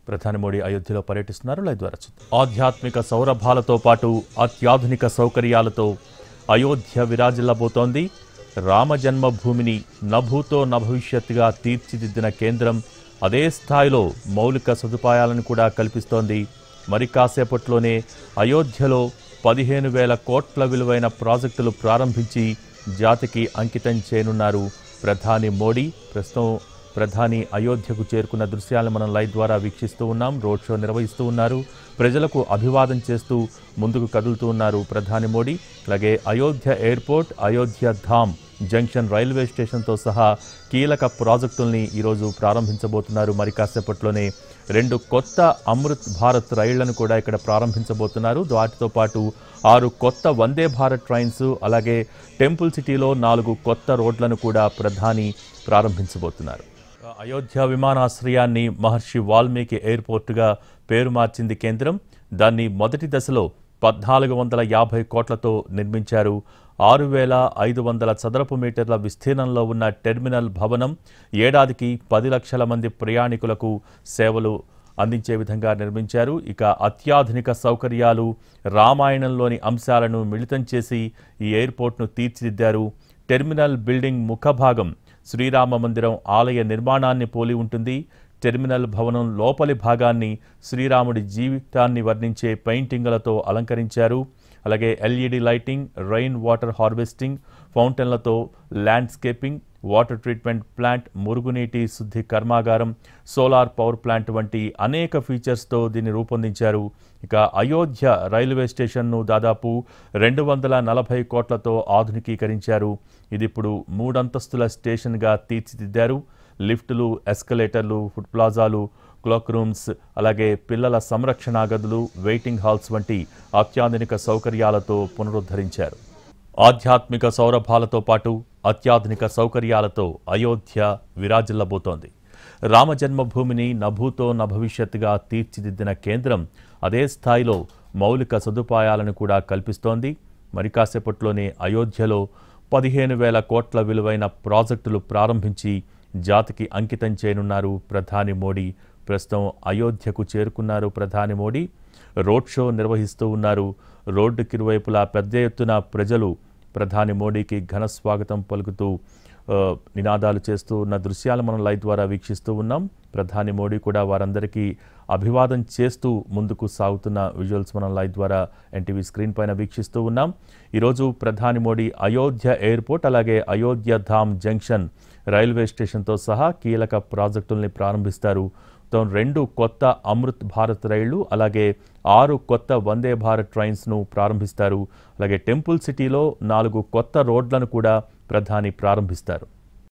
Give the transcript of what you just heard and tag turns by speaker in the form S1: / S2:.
S1: ప్రధాని మోడీ అయోధ్యలో పర్యటిస్తున్నారు. లైవ్ ద్వారా చూద్దాం. ఆధ్యాత్మిక సౌరభాలతో పాటు అత్యాధునిక సౌకర్యాలతో అయోధ్య విరాజిల్లబోతోంది. రామ జన్మభూమిని నభూతో నభవిష్యత్తుగా తీర్చిదిద్దిన కేంద్రం అదే స్థాయిలో మౌలిక సదుపాయాలను కూడా కల్పిస్తోంది. మరి కాసేపట్లోనే అయోధ్యలో 15,000 కోట్ల విలువైన ప్రాజెక్టులు ప్రారంభించి జాతికి అంకితం చేయనున్నారు ప్రధాని మోడీ. ప్రస్తుతం ప్రధాని అయోధ్యకు చేరుకున్న దృశ్యాలను మనం లైవ్ ద్వారా వీక్షిస్తూ ఉన్నాం. రోడ్ షో నిర్వహిస్తూ ఉన్నారు. ప్రజలకు అభివాదం చేస్తూ ముందుకు కదులుతూ ఉన్నారు ప్రధాని మోడీ. అలాగే అయోధ్య ఎయిర్పోర్ట్, అయోధ్య ధామ్ జంక్షన్ రైల్వే స్టేషన్తో సహా కీలక ప్రాజెక్టుల్ని ఈరోజు ప్రారంభించబోతున్నారు. మరి కాసేపట్లోనే 2 కొత్త అమృత్ భారత్ రైళ్లను కూడా ఇక్కడ ప్రారంభించబోతున్నారు. వాటితో పాటు 6 కొత్త వందే భారత్ ట్రైన్స్, అలాగే టెంపుల్ సిటీలో 4 కొత్త రోడ్లను కూడా ప్రధాని ప్రారంభించబోతున్నారు. అయోధ్య విమానాశ్రయాన్ని మహర్షి వాల్మీకి ఎయిర్పోర్టుగా పేరు మార్చింది కేంద్రం. దాన్ని మొదటి దశలో 1,450 కోట్లతో నిర్మించారు. 6,500 చదరపు మీటర్ల విస్తీర్ణంలో ఉన్న టెర్మినల్ భవనం ఏడాదికి 10 లక్షల మంది ప్రయాణికులకు సేవలు అందించే విధంగా నిర్మించారు. ఇక అత్యాధునిక సౌకర్యాలు, రామాయణంలోని అంశాలను మిళితం చేసి ఈ ఎయిర్పోర్ట్ను తీర్చిదిద్దారు. టెర్మినల్ బిల్డింగ్ ముఖభాగం శ్రీరామ మందిరం ఆలయ నిర్మాణాన్ని పోలి ఉంటుంది. టెర్మినల్ భవనం లోపలి భాగాన్ని శ్రీరాముడి జీవితాన్ని వర్ణించే పెయింటింగులతో అలంకరించారు. అలాగే LED lighting, rain water harvesting, ఫౌంటైన్లతో ల్యాండ్స్కేపింగ్, వాటర్ ట్రీట్మెంట్ ప్లాంట్, మురుగునీటి శుద్ధి కర్మాగారం, సోలార్ పవర్ ప్లాంట్ వంటి అనేక ఫీచర్స్తో దీన్ని రూపొందించారు. ఇక అయోధ్య రైల్వే స్టేషన్ను దాదాపు 240 కోట్లతో ఆధునికీకరించారు. ఇది ఇప్పుడు 3 అంతస్తుల స్టేషన్గా తీర్చిదిద్దారు. లిఫ్టులు, ఎస్కలేటర్లు, ఫుడ్ ప్లాజాలు, క్లాక్ రూమ్స్, అలాగే పిల్లల సంరక్షణ గదులు, వెయిటింగ్ హాల్స్ వంటి అత్యాధునిక సౌకర్యాలతో పునరుద్ధరించారు. ఆధ్యాత్మిక సౌరభాలతో పాటు అత్యాధునిక సౌకర్యాలతో అయోధ్య విరాజిల్లబోతోంది. రామ జన్మభూమిని నభూతో నభవిష్యత్తుగా తీర్చిదిద్దిన కేంద్రం అదే స్థాయిలో మౌలిక సదుపాయాలను కూడా కల్పిస్తోంది. మరి కాసేపట్లోనే అయోధ్యలో 15,000 కోట్ల విలువైన ప్రాజెక్టులు ప్రారంభించి జాతికి అంకితం చేయనున్నారు ప్రధాని మోడీ. ప్రస్తుతం అయోధ్యకు చేరుకున్నారు ప్రధాని మోడీ. రోడ్ షో నిర్వహిస్తూ ఉన్నారు. రోడ్డుకి ఇరువైపులా పెద్ద ఎత్తున ప్రజలు ప్రధాని మోడీకి ఘన స్వాగతం పలుకుతూ నినాదాలు చేస్తూ ఉన్న దృశ్యాలు మనం లైవ్ ద్వారా వీక్షిస్తూ ఉన్నాం. ప్రధాని మోడీ కూడా వారందరికీ అభివాదం చేస్తూ ముందుకు సాగుతున్న విజువల్స్ మనం లైవ్ ద్వారా ఎన్టీవీ స్క్రీన్ పైన వీక్షిస్తూ ఉన్నాం. ఈరోజు ప్రధాని మోడీ అయోధ్య ఎయిర్పోర్ట్, అలాగే అయోధ్య ధామ్ జంక్షన్ రైల్వే స్టేషన్తో సహా కీలక ప్రాజెక్టుల్ని ప్రారంభిస్తారు. 2 కొత్త అమృత్ భారత్ రైళ్లు, అలాగే 6 కొత్త వందే భారత్ ట్రైన్స్ను ప్రారంభిస్తారు. అలాగే టెంపుల్ సిటీలో 4 కొత్త రోడ్లను కూడా ప్రధాని ప్రారంభిస్తారు.